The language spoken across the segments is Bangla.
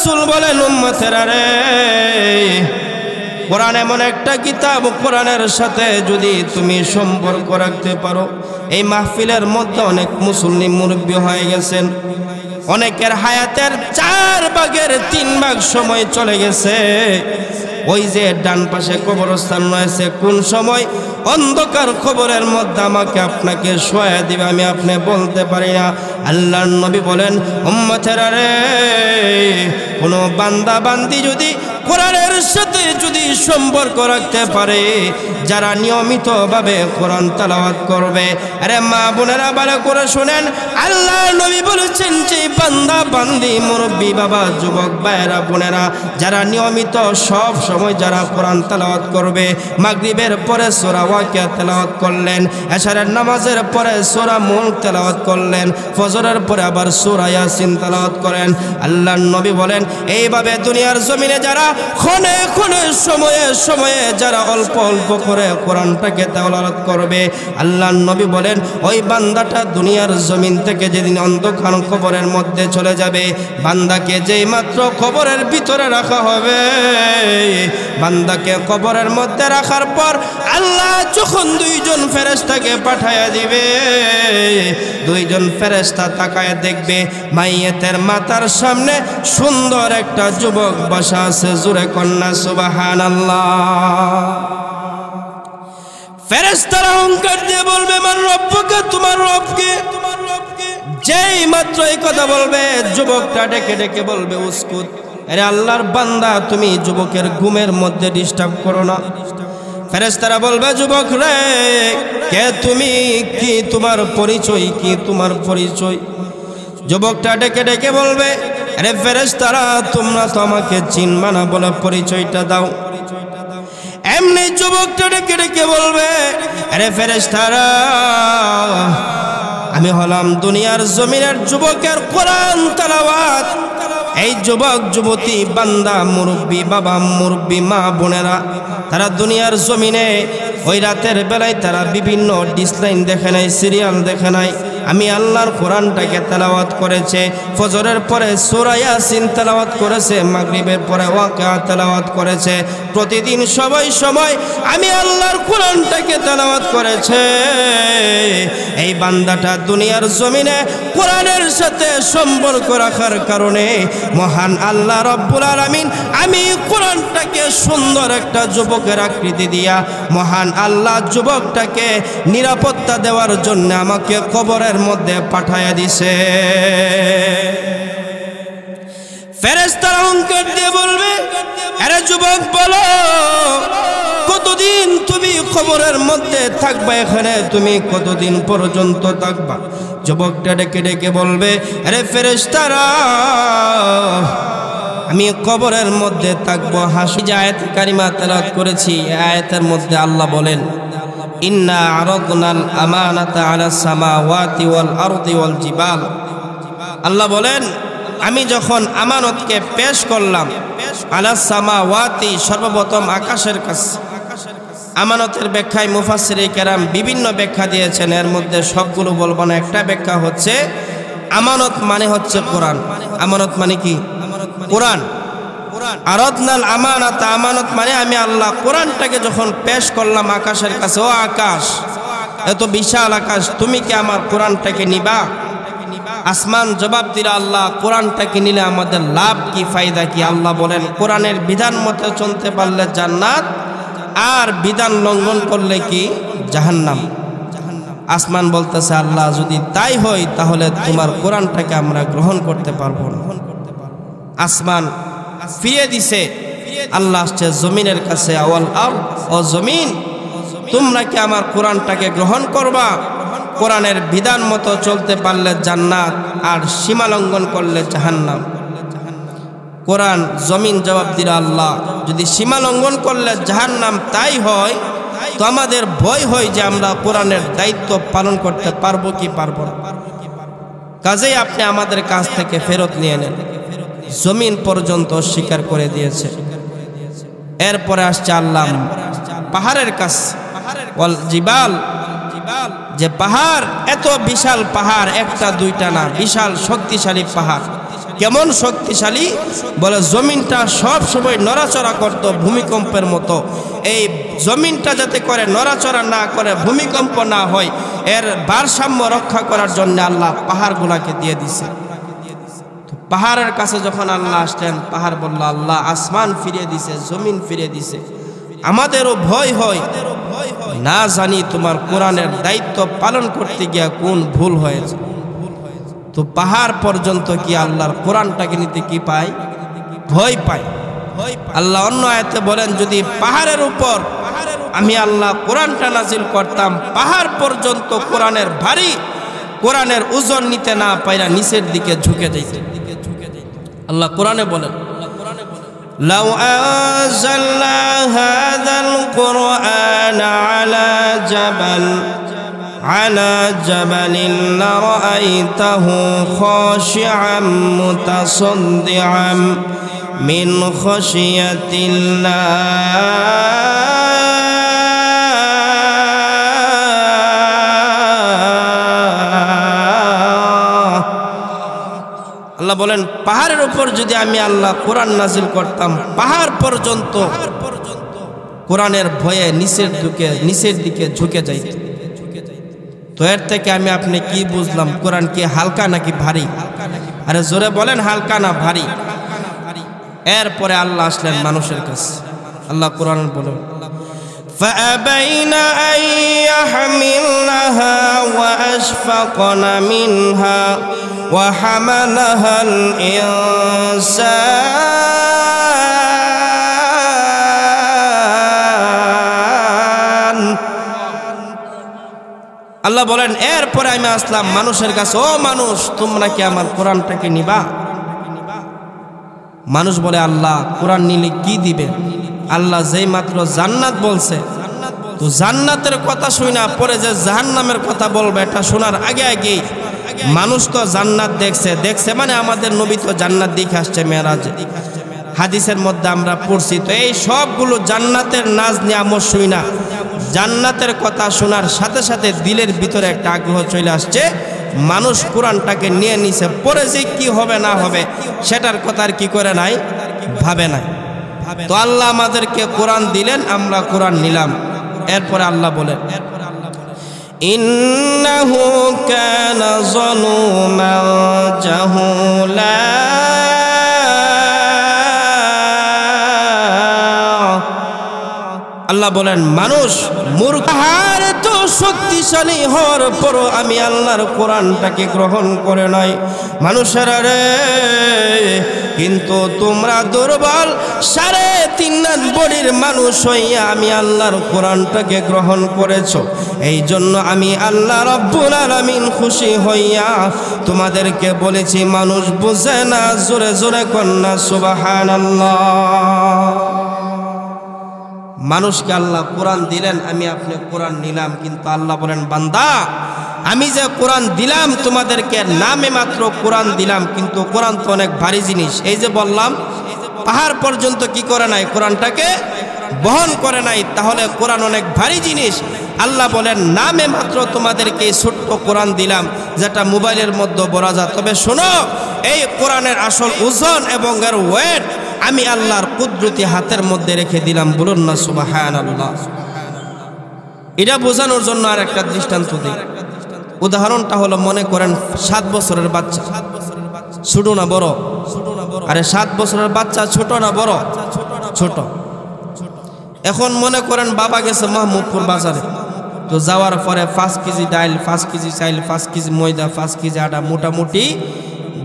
রাসূল বলেন উম্মতেরা রে, কোরআন এমন একটা কিতাব, কোরআনের সাথে যদি তুমি সম্পর্ক রাখতে পারো। এই মাহফিলের মধ্যে অনেক মুসল্লি মুরব্বী হয়ে গেছেন, অনেকের হায়াতের 4 ভাগের 3 ভাগ সময় চলে গেছে। ওই যে ডান পাশে কবরস্থান রয়েছে, কোন সময় অন্ধকার কবরের মধ্যে আমাকে আপনাকে শোয়া দিবে আমি আপনি বলতে পারি না। আল্লাহর নবী বলেন উম্মতেরা রে, কোন বান্দা বান্দি যদি কোরআনের সাথে যদি সম্পর্ক রাখতে পারে, যারা নিয়মিতভাবে কোরআন তেলাওয়াত করবে, আরে মা বোনেরা ভালো করে শুনেন, আল্লাহর নবী বলেছেন যে বান্দা বান্দি মুরব্বী বাবা যুবক ভাইরা বোনেরা যারা নিয়মিত সব সময় যারা কোরআন তেলাওয়াত করবে, মাগরিবের পরে সূরা ওয়াকিয়া তেলাওয়াত করলেন, এশারের নামাজের পরে সূরা মুলক তেলাওয়াত করলেন, ফজরের পরে আবার সূরা ইয়াসিন তেলাওয়াত করেন। আল্লাহর নবী বলেন এইভাবে দুনিয়ার জমিনে যারা ক্ষণে ক্ষণে সময়ে সময়ে যারা অল্প অল্প করে কোরআনটাকে তেলাওয়াত করবে, আল্লাহর নবী বলেন ওই বান্দাটা দুনিয়ার জমিন থেকে যেদিন অন্ধকার কবরের মধ্যে চলে যাবে, বান্দাকে যেই মাত্র কবরের ভিতরে রাখা হবে, বান্দাকে কবরের মধ্যে রাখার পর আল্লাহ যখন 2 জন ফেরেশতাকে পাঠায়া দিবে, 2 জন ফেরেশতা তাকায় দেখবে মাইয়েতের মাথার সামনে সুন্দর একটা যুবক বসা আছে। জোরে কন্যা সুবহানাল্লাহ। ফেরেশতারা হুঙ্কার দিয়ে বলবে মান রব্বুকা, তোমার রবকে। যেই মাত্র এই কথা বলবে, যুবকটা ডেকে ডেকে বলবে উসকুত, আরে আল্লাহর বান্দা তুমি যুবকের ঘুমের মধ্যে ডিস্টার্ব করো না। ফেরেশতারা বলবে যুবক রে, কে তুমি, কি তোমার পরিচয়, কি তোমার পরিচয়? যুবকটা ডেকে ডেকে বলবে আরে ফেরেশতারা তোমরা তো আমাকে চিনবা না, বলে পরিচয়টা দাও। এমনি যুবকটা ডেকে ডেকে বলবে আরে ফেরেশতারা আমি হলাম দুনিয়ার জমিনের যুবকের কোরআন তেলাওয়াত। এই যুবক যুবতী বান্দা মুরব্বী বাবা মুরব্বী মা বোনেরা তারা দুনিয়ার জমিনে ওই রাতের বেলায় তারা বিভিন্ন ডিসলাইন দেখে নাই, সিরিয়াল দেখে নাই, আমি আল্লাহর কোরআনটাকে তেলাওয়াত করেছে। ফজরের পরে সূরা ইয়াসিন তেলাওয়াত করেছে, মাগরিবের পরে ওয়াকিয়া তেলাওয়াত করেছে। প্রতিদিন সময় সময় আমি আল্লাহর কোরআনটাকে তেলাওয়াত করেছে। এই বান্দাটা দুনিয়ার জমিনে কোরআনের সাথে সম্পর্ক রাখার কারণে মহান আল্লাহ রব্বুল আলামিন আমি কোরআনটাকে সুন্দর একটা যুবকের আকৃতি দিয়া মহান আল্লাহ যুবকটাকে নিরাপত্তা দেওয়ার জন্য আমাকে কবরের মধ্যে পাঠায়া দিছে। ফেরেশতারা হুঙ্কার দিয়ে বলবে আরে যুবক বলো কতদিন তুমি কবরের মধ্যে থাকবা, এখানে তুমি কতদিন পর্যন্ত থাকবা? যুবকটা ডেকে ডেকে বলবে আরে ফেরেশতারা আমি কবরের মধ্যে থাকবো। হাসি যে আয়াত কারিমা তেলাওয়াত করেছি, আয়াতের মধ্যে আল্লাহ বলেন ইন্না আরাদনাল আমানাতা আলাস সামাওয়াতি ওয়াল আরদি ওয়াল জিবাল। আল্লাহ বলেন আমি যখন আমানতকে পেশ করলাম আলাস সামাওয়াতি সর্বপ্রথম আকাশের কাছে। আমানতের ব্যাখ্যায় মুফাসসিরে কেরাম বিভিন্ন ব্যাখ্যা দিয়েছেন, এর মধ্যে সবগুলো বলবো না। একটা ব্যাখ্যা হচ্ছে আমানত মানে হচ্ছে কোরআন। আমানত মানে কি? কোরআন। আরাদনাল আমানাত, আমানত মানে আমি আল্লাহ কোরআনটাকে যখন পেশ করলাম আকাশের কাছে, ও আকাশ এত বিশাল আকাশ, তুমি কি আমার কোরআনটাকে নিবা? আসমান জবাব দিল আল্লাহ কোরআনটাকে নিলে আমাদের লাভ কি, ফায়দা কি? আল্লাহ বলেন কোরআনের বিধান মতো চলতে পারলে জান্নাত, আর বিধান লঙ্ঘন করলে কি? জাহান্নাম। আসমান বলতেছে আল্লাহ যদি তাই হয় তাহলে তোমার কোরআনটাকে আমরা গ্রহণ করতে পারবো না। আসমান ফিরিয়ে দিছে, আল্লাহ আসছে জমিনের কাছে, আওয়াল আরদ, ও জমিন তোমরা কি আমার কোরআনটাকে গ্রহণ করবা? কোরআনের বিধান মতো চলতে পারলে জান্নাত, আর সীমা লঙ্ঘন করলে জাহান্নাম। কোরআন জমিন জবাব দিল আল্লাহ যদি সীমা লঙ্ঘন করলে জাহান্নাম তাই হয় তো আমাদের ভয় হয় যে আমরা কোরআনের দায়িত্ব পালন করতে পারবো কি পারবো না। কাজেই আপনি আমাদের কাছ থেকে ফেরত নিয়ে নেন। জমিন পর্যন্ত স্বীকার করে দিয়েছে। এরপরে আসছে আল্লাহ পাহাড়ের কাছে, ওয়াল জিবাল, যে পাহাড় এত বিশাল পাহাড়, একটা দুইটা না, বিশাল শক্তিশালী পাহাড়। কেমন শক্তিশালী? বলে জমিনটা সব সময় নড়াচড়া করত ভূমিকম্পের মতো। এই জমিনটা যাতে করে নড়াচড়া না করে, ভূমিকম্প না হয়, এর ভারসাম্য রক্ষা করার জন্য আল্লাহ পাহাড়গুলাকে দিয়ে দিছে। পাহাড়ের কাছে যখন আল্লাহ আসলেন, পাহাড় বলল আল্লাহ আসমান ফিরিয়ে দিছে, জমিন ফিরিয়ে দিছে। আমাদেরও ভয় হয়, না জানি তোমার কোরআনের দায়িত্ব পালন করতে গিয়া কোন ভুল হয়েছে। তো পাহাড় পর্যন্ত কি আল্লাহর কোরআনটাকে নিতে কি পায়? ভয় পায়। আল্লাহ অন্য আয়াতে বলেন, যদি পাহাড়ের উপর আমি আল্লাহ কোরআনটা নাজিল করতাম, পাহাড় পর্যন্ত কোরআনের ভারী, কোরআনের ওজন নিতে না পাইরা নিচের দিকে ঝুঁকে যাইত। আল্লাহ কোরআনে বলেন, লাউ আনজালনা হাযাল কুরআন আলা জাবালিন লারাআইতাহু খাশিআম মুতাসাদ্দিআম মিন খাশিয়াতিল্লাহ। আল্লাহ বলেন, পাহাড়ের উপর যদি আমি আল্লাহ কোরআন নাজিল করতাম, পাহাড় পর্যন্ত কোরআনের ভয়ে নিচের দিকে ঝুঁকে যাইত। তো এর থেকে আমি আপনি কি বুঝলাম, কোরআন কি হালকা নাকি ভারী? আরে জোরে বলেন, হালকা না ভারী? এরপরে আল্লাহ আসলেন মানুষের কাছে। আল্লাহ কোরআন বলেন, فأبين أن يحملنها وأشفقن منها وحملها الإنسان। আল্লাহ বলেন, এরপরে আমি আসলাম মানুষের কাছে। ও মানুষ, তোমরা কি আমার কোরআনটাকে নিবা? মানুষ বলে, আল্লাহ কোরআন নিলে কি দিবে? আল্লাহ যেই মাত্র জান্নাত বলছে, তো জান্নাতের কথা শুই না, পরে যে জাহান্নামের কথা বলবে এটা শোনার আগে আগেই মানুষ তো জান্নাত দেখছে মানে আমাদের নবী তো জান্নাত দেখে আসছে মেরাজে, হাদিসের মধ্যে আমরা পড়ছি। তো এই সবগুলো জান্নাতের নাজ নিয়ামত শুই না, জান্নাতের কথা শোনার সাথে সাথে দিলের ভিতরে একটা আগ্রহ চলে আসছে। মানুষ কোরআনটাকে নিয়ে নিছে, পরে যে কি হবে না হবে সেটার কথা আর কি করে নাই, ভাবে নাই। তো আল্লাহ আমাদেরকে কোরআন দিলেন, আমরা কোরআন নিলাম। এরপরে আল্লাহ বলেন, ইন্নাহু কানা যালুমান জাহুলা। আল্লাহ বলেন, মানুষ মূর্খ। পাহাড় তো শক্তিশালী হওয়ার পরও আমি আল্লাহর কোরআনটাকে গ্রহণ করে নাই। মানুষেরা রে, কিন্তু তোমরা দুর্বল, 3.5 বডির মানুষ হইয়া আমি আল্লাহর কোরআনটাকে গ্রহণ করেছো। এই জন্য আমি আল্লাহ রব্বুল আলামিন খুশি হইয়া তোমাদেরকে বলেছি, মানুষ বুঝে না। জোরে জোরে কন্যা সুবহানাল্লাহ। মানুষকে আল্লাহ কোরআন দিলেন, আমি আপনি কোরআন নিলাম, কিন্তু আল্লাহ বলেন, বান্দা আমি যে কোরআন দিলাম তোমাদেরকে, নামে মাত্র কোরআন দিলাম, কিন্তু কোরআন তো অনেক ভারী জিনিস। এই যে বললাম, পাহাড় পর্যন্ত কি করে নাই, কোরআনটাকে বহন করে নাই, তাহলে কোরআন অনেক ভারী জিনিস। আল্লাহ বলেন, নামে মাত্র তোমাদেরকে ছোট্ট কোরআন দিলাম, যেটা মোবাইলের মধ্যে বলা যায়। তবে শোনো, এই কোরআনের আসল ওজন এবং এর ওয়েট আমি আল্লাহর কুদরতি হাতের মধ্যে রেখে দিলাম। বলুন না সুবহানাল্লাহ। এটা বোঝানোর জন্য আর একটা দৃষ্টান্ত দিই। উদাহরণটা হলো, মনে করেন 7 বছরের বাচ্চা, ছোট না বড়? আরে 7 বছরের বাচ্চা ছোট না বড়? ছোট। এখন মনে করেন বাবা গেছে মাহমুদপুর বাজারে, তো যাওয়ার পরে 5 কেজি ডাল, 5 কেজি চাইল, 5 কেজি ময়দা, 5 কেজি আটা, মোটামুটি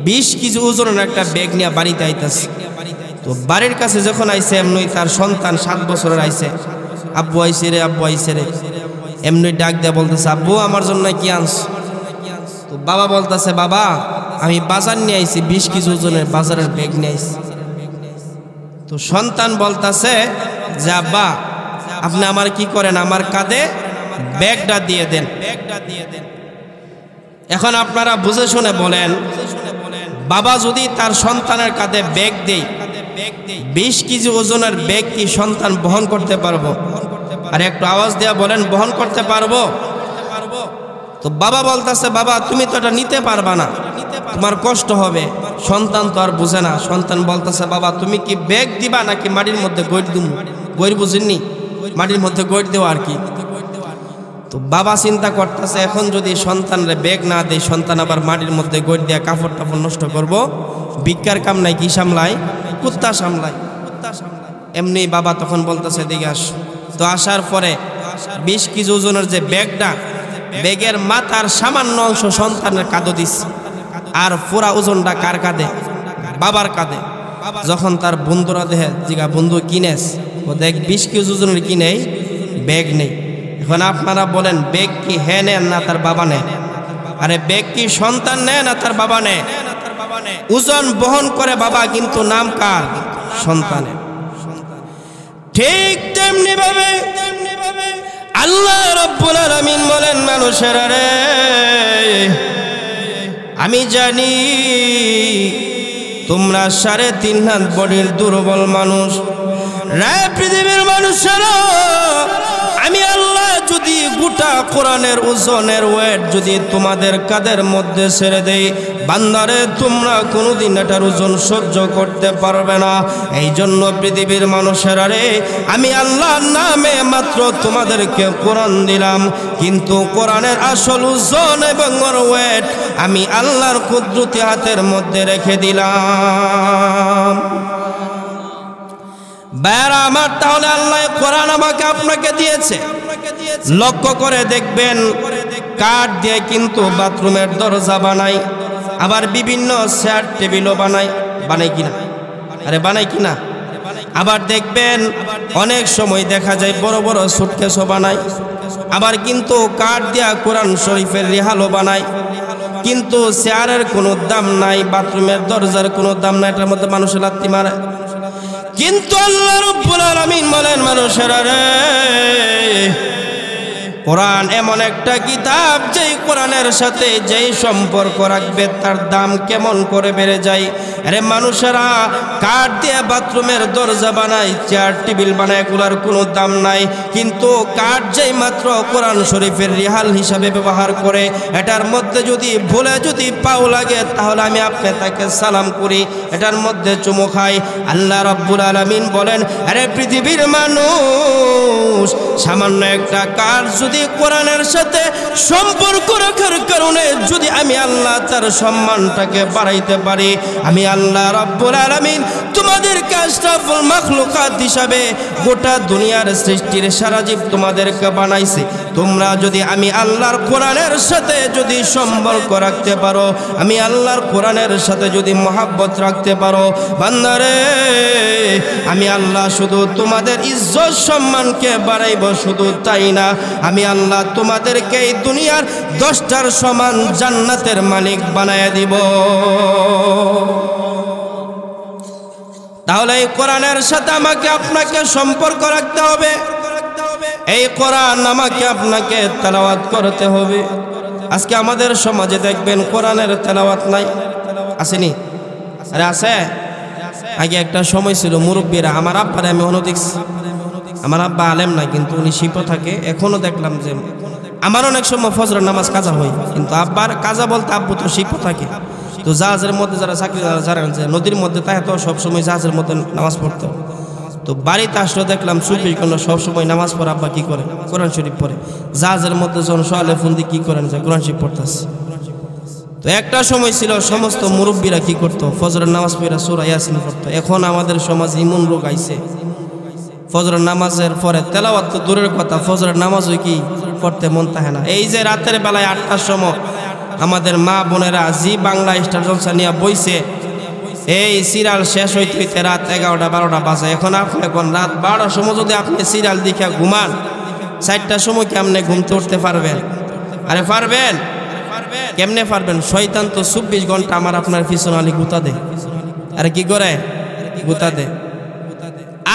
20 কেজি ওজনের একটা ব্যাগ নিয়ে বাড়িতে আইতাছে। তো বাড়ির কাছে যখন আইছে, এমনি তার সন্তান 7 বছরের আইছে, আব্বু আইছে রে, আব্বু আইছে রে, এমনি ডাক দেয়া বলতেছে, আব্বু আমার জন্য কি আনছ? তো বাবা বলতেছে, বাবা আমি বাজার নিয়ে আইছি, 20 কেজি ওজনের বাজারের ব্যাগ নিয়ে আইছি। তো সন্তান বলতেছে যে, আব্বা আপনি আমার কি করেন, আমার কাঁধে ব্যাগটা দিয়ে দেন। এখন আপনারা বুঝে শুনে বলেন, বাবা যদি তার সন্তানের কাঁধে ব্যাগ দেয়, 20 কেজি ওজনের ব্যাগ কি সন্তান বহন করতে পারবো? আর একটু আওয়াজ দেয়া বলেন, বহন করতে পারবো? তো বাবা বলতেছে, বাবা তুমি তো এটা নিতে পারবা না, তোমার কষ্ট হবে। সন্তান তো আর বুঝে না। সন্তান বলতেছে, বাবা তুমি কি ব্যাগ দিবা নাকি মাটির মধ্যে গৈর দিব? গৈর বুঝেননি, মাটির মধ্যে গৈর দেওয়া আর কি। তো বাবা চিন্তা করতেছে, এখন যদি সন্তানরে ব্যাগ না দেয়, সন্তান আবার মাটির মধ্যে গৈর দেয়া কাপড় টাপড় নষ্ট করব। ভিক্ষার কাম নাই, কি সামলায়? কুত্তা সামলায়। এমনি বাবা তখন বলতেছে, দিকে আস। তো আসার পরে 20 কেজি ওজনের যে ব্যাগটা, ব্যাগের মাথার সামান্য অংশ সন্তানের কাঁধে দিচ্ছে, আর পুরা ওজনটা কার কাঁধে? বাবার কাঁধে। যখন তার বন্ধুরা দেখে, জিগা বন্ধু কিনেস? ও দেখ 20 কেজি ওজনের কি নেই? ব্যাগ নেই। এখন আপনারা বলেন, ব্যাগ কি হ্যাঁ নেন না তার বাবা নেয়? আরে ব্যাগ কি সন্তান নেয় না তার বাবা নেয়? ওজন বহন করে বাবা, কিন্তু নাম কার? সন্তানের। ঠিক তেমনি ভাবে আল্লাহ রাব্বুল আলামিন বলেন, মানুষের রে আমি জানি তোমরা 3.5 হাত বডির দুর্বল মানুষ। রে পৃথিবীর মানুষেরা, আমি আল্লাহ যদি গোটা কোরআনের ওজনের ওয়েট যদি তোমাদের কাঁধের মধ্যে ছেড়ে দেই, বান্দারে তোমরা কোনোদিন এটার ওজন সহ্য করতে পারবে না। এই জন্য পৃথিবীর মানুষেরা রে, আমি আল্লাহর নামে মাত্র তোমাদেরকে কোরআন দিলাম, কিন্তু কোরআনের আসল ওজন এবং ওয়েট আমি আল্লাহর কুদরতি হাতের মধ্যে রেখে দিলাম। বাইরা আমার, তাহলে আল্লাহ কোরআন আমাকে আপনাকে দিয়েছে। লক্ষ্য করে দেখবেন, কাঠ দিয়ে কিন্তু বাথরুমের দরজা বানাই, আবার বিভিন্ন চেয়ার টেবিলও বানাই কিনা? আরে বানাই কিনা? আবার দেখবেন অনেক সময় দেখা যায় বড় বড় সুটকেসও বানায়, আবার কিন্তু কাঠ দিয়া কোরআন শরীফের রিহালও বানায়, কিন্তু চেয়ারের কোনো দাম নাই, বাথরুমের দরজার কোনো দাম নাই, এটার মধ্যে মানুষের লাত্তি মারে। কিন্তু আল্লাহ রাব্বুল আলামিন বলেন, মানুষেরা রে, কোরআন এমন একটা কিতাব, যেই কোরআনের সাথে যেই সম্পর্ক রাখবে তার দাম কেমন করে বেড়ে যায়। আরে মানুষেরা কাঠ দিয়ে বাথরুমের দরজা বানায়, চেয়ার টেবিল বানায়, এগুলোর কোনো দাম নাই, কিন্তু কাঠ যেই মাত্র কোরআন শরীফের রিহাল হিসাবে ব্যবহার করে, এটার মধ্যে যদি ভুলে যদি পাও লাগে, তাহলে আমি আপনি তাকে সালাম করি, এটার মধ্যে চুমু খাই। আল্লাহ রাব্বুল আলামিন বলেন, আরে পৃথিবীর মানুষ, সামান্য একটা কাঠ যদি কোরআনের সাথে সম্পর্ক রাখার কারণে যদি আমি আল্লাহ তার সম্মানটাকে বাড়াইতে পারি, আমি আল্লাহ রাব্বুল আলামিন তোমাদেরকে আশরাফুল মাখলুকাত হিসাবে গোটা দুনিয়ার সৃষ্টির সারা জীব তোমাদেরকে বানাইছে। তোমরা যদি আমি আল্লাহর কোরআনের সাথে যদি সম্পর্ক রাখতে পারো, আমি আল্লাহর কোরআনের সাথে যদি মহাব্বত রাখতে পারো, বান্দারে আমি আল্লাহ শুধু তোমাদের ইজ্জত সম্মানকে বাড়াইব, শুধু তাই না, আমি আল্লাহ তোমাদেরকে এই দুনিয়ার 10টার সমান জান্নাতের মালিক বানায় দিব। তাহলে এই কোরআনের সাথে আমাকে আপনাকে সম্পর্ক রাখতে হবে, এই কোরআন আমাকে আপনাকে তেলাওয়াত করতে হবে। আজকে আমাদের সমাজে দেখবেন কোরআনের তেলাওয়াত নাই, আসেনি? আরে আছে। আগে একটা সময় ছিল মুরব্বীরা, আমার আব্বারে আমি দেখছি, আমার আব্বা আলেম না কিন্তু উনি শিল্প থাকে, এখনো দেখলাম যে আমার অনেক সময় ফজরের নামাজ কাজা হয়, কিন্তু আব্বার কাজা বলতে আব্বু তো শিল্প থাকে, তো জাহাজের মধ্যে যারা চাকরি যারা নদীর মধ্যে তাই তো সবসময় জাহাজের মধ্যে নামাজ পড়তো। তো বাড়িতে আসলে দেখলাম 24 ঘন্টা সবসময় নামাজ পড়ে আব্বা কি করে? কোরআন শরীফ পড়ে। জাহাজের মধ্যে যখন সোয়ালে ফুন্দি কি করেন, যে কোরআন শরীফ পড়তেছে। তো একটা সময় ছিল সমস্ত মুরব্বীরা কি করতো? ফজরের নামাজ পড়ে সূরা ইয়াসিন পড়তো। এখন আমাদের সমাজে এমন রোগ আইছে, ফজরের নামাজের পরে তেলাওয়াত তো দূরের কথা, ফজরের নামাজও কি পড়তে মন থাকে না। এই যে রাতের বেলায় 8টার সময় আমাদের মা বোনেরা জি বাংলা স্টার জলসা নিয়ে বইছে, এই সিরিয়াল শেষ হইতে হইতে রাত 11টা 12টা বাজে। এখন আপনি এখন রাত 12টার সময় যদি আপনি সিরিয়াল দেখে ঘুমান, 4টার সময় কি আপনি ঘুমতে উঠতে পারবেন? আরে পারবেন? কেমনে পারবেন? শয়তান তো 24 ঘন্টা আমার আপনার পিছনে আলি গুতা দেয়। আরে কি করে? গুতা দেয়।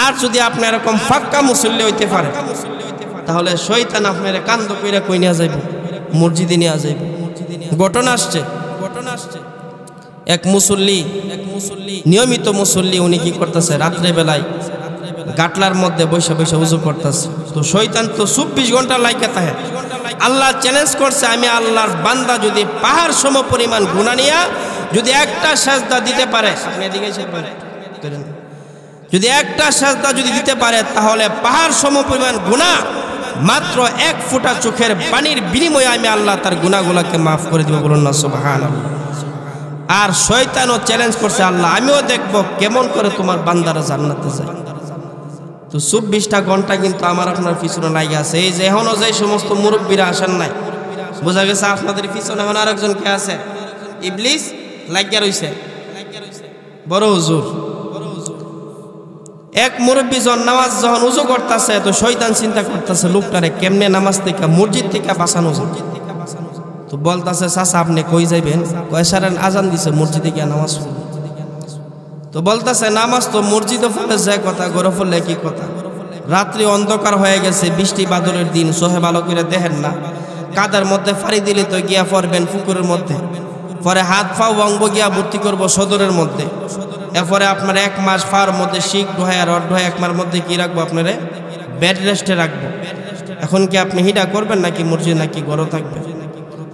আর যদি আপনি এরকম ফাক্কা মুসল্লি হইতে পারেন, তাহলে শয়তান আপনার কান্দ কইরা কই নিয়ে যাইব? মসজিদে নিয়ে যাইব। ঘটনা আসছে এক মুসল্লি নিয়মিত মুসল্লি, উনি কি করতেছে? রাত্রে বেলায় গাটলার মধ্যে বসে বসে উজু করতেছে। তো শয়তান তো 24 ঘন্টা লাইকে থাকে। আল্লাহ চ্যালেঞ্জ করছে, আমি আল্লাহর বান্দা যদি পাহাড় সম পরিমাণ গুনাহ নিয়া যদি একটা সাজদা দিতে পারে, আপনি এদিকে যদি একটা সাজদা যদি দিতে পারে, তাহলে পাহাড় সমপরিমাণ গুনাহ মাত্র 1 ফোঁটা চোখের পানির বিনিময়ে আমি আল্লাহ তার গুনাহগুলোকে মাফ করে দিব। বলুন না সুবহানাল্লাহ। আর শয়তানও চ্যালেঞ্জ করছে, আল্লাহ আমিও দেখব কেমন করে তোমার বান্দারা জান্নাতে যায়। তো 24টা ঘন্টা কিন্তু আমার আপনার পিছনে লাগে আছে। এই যে এখনো যে সমস্ত মুরব্বীরা আসেন নাই, বোঝা গেছে আপনাদের পিছনে এখন আরেকজন কে আছে, ইবলিস লাগিয়া রইছে, বড় হুজুর। এক মুরব্বী যখন নামাজ যখন উজু করতেছে, তো শয়তান চিন্তা করতেছে লোকটারে কেমনে নামাজ থেকে মসজিদ থেকে বাঁচানো যায়। তো বলতেছে, চাচা আপনি কই যাইবেন? কয়সারেন আজান দিছে, মসজিদে গিয়ে নামাজ পড়ব। তো বলতেছে, নামাজ তো মসজিদে পড়লে যে কথা, ঘরে পড়লে কি কথা? রাত্রি অন্ধকার হয়ে গেছে, বৃষ্টি বাদলের দিন, সোহে ভালো করে দেখেন না, কাদার মধ্যে ফাড়ি দিলে তো গিয়া পড়বেন পুকুরের মধ্যে, পরে হাত পাও অঙ্গ গিয়া ভর্তি করবো সদরের মধ্যে, এরপরে আপনার 1 মাস ফার মধ্যে শিখ ঢোয়া রড ঢোয়া 1 মাস মধ্যে কি রাখবো, আপনারে বেড রেস্টে রাখবো। এখন কি আপনি হিডা করবেন নাকি মসজিদ, নাকি ঘরে থাকবেন?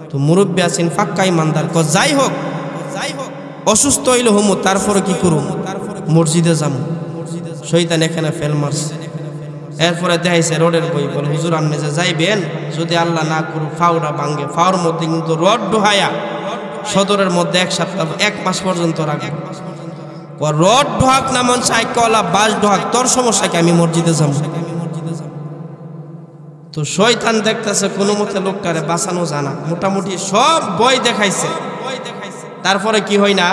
তো মুরব্বী আছেন ফাক্কা ইমানদার, যাই হোক অসুস্থ হইলে হমু, তারপরে কি করুম, মসজিদে যাবো। শয়তান এখানে ফেল মারছে। এরপরে দেখাইছে রডের বই, বলে হুজুর আপনি যে যাইবেন, যদি আল্লাহ না করুক ফাউটা ভাঙ্গে, ফাওয়ার মধ্যে কিন্তু রড ঢোহায়া সদরের মধ্যে 1 সপ্তাহ 1 মাস পর্যন্ত রাখবো। রড ঢোহাক না মন সাইকেলা বাস ঢোহাক, তোর সমস্যা কি, আমি মসজিদে যাবো। তো শয়তান দেখতেছে কোনো মতে লোকটারে বাঁচানো জানা, মোটামুটি সব বই দেখাইছে, তারপরে কি হয় না,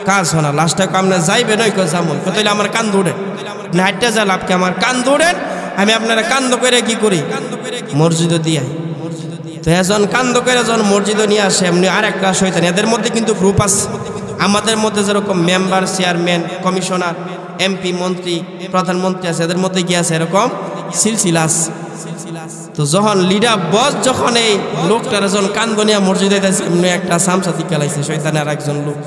কাজ হয় না। লাস্টে কামনে যাইবে নয় যাবো, তাহলে আমার কান দৌড়েন, হাইটটা যা লাভকে আমার কান দৌড়েন, আমি আপনারা কান্দ করে কি করি, মসজিদে দিয়ে। তো এজন কান্দ করে যখন মসজিদে নিয়ে আসে, এমনি আর একটা শয়তান, এদের মধ্যে কিন্তু গ্রুপ আছে। আমাদের মধ্যে যেরকম মেম্বার, চেয়ারম্যান, কমিশনার, এমপি, মন্ত্রী, প্রধানমন্ত্রী আছে, এদের মধ্যে কি আছে, এরকম সিলসিলা আছে। তো যখন লিডার বস যখন এই লোকটার যখন কান্দনিয়া মসজিদে যাইছে, এমনি একটা সামসা দিকে লাইছে শয়তানের একজন লোক,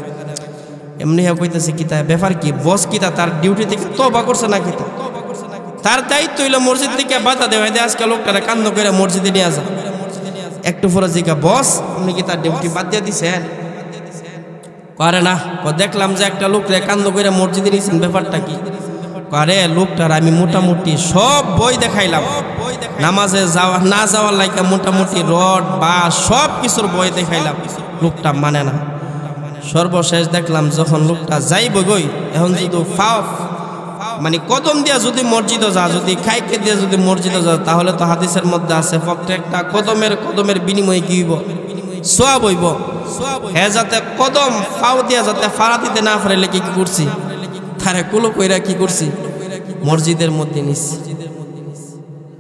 এমনি কইতেছে কিতা ব্যাপার কি, বস কিতা তার ডিউটি থেকে তওবা করছে না কিতা, তার দায়িত্ব হইলো মসজিদ থেকে বাধা দেওয়া, আজকে লোকটারে কান্দ করে মসজিদে নিয়ে যা। একটু পরে জিজ্ঞা, বস আপনি কি তার ডিউটি বাদ দিয়ে দিছেন? করে না, দেখলাম যে একটা লোক কান্দ করে মসজিদে নিয়েছেন, ব্যাপারটা কি? আরে লোকটার আমি মোটামুটি সব বই দেখাইলাম, নামাজে যাওয়া না যাওয়ার লাইকা মোটামুটি রড বা সব কিছুর বই দেখাইলাম, লোকটা মানে না। সর্বশেষ দেখলাম যখন লোকটা যাইব গই, এখন যদি মানে কদম দিয়া যদি মসজিদে যা, যদি খাইকে দিয়ে যদি মসজিদে যা, তাহলে তো হাদিসের মধ্যে আছে প্রত্যেকটা কদমের বিনিময়ে কি হইব, সওয়াব হইব। হ্যাঁ, যাতে কদম ফাও দিয়া যাতে ফাড়া দিতে না পারলে কি করছি, তারে কুলো কইরা কি করছি, মসজিদের মধ্যে নিচ্ছি।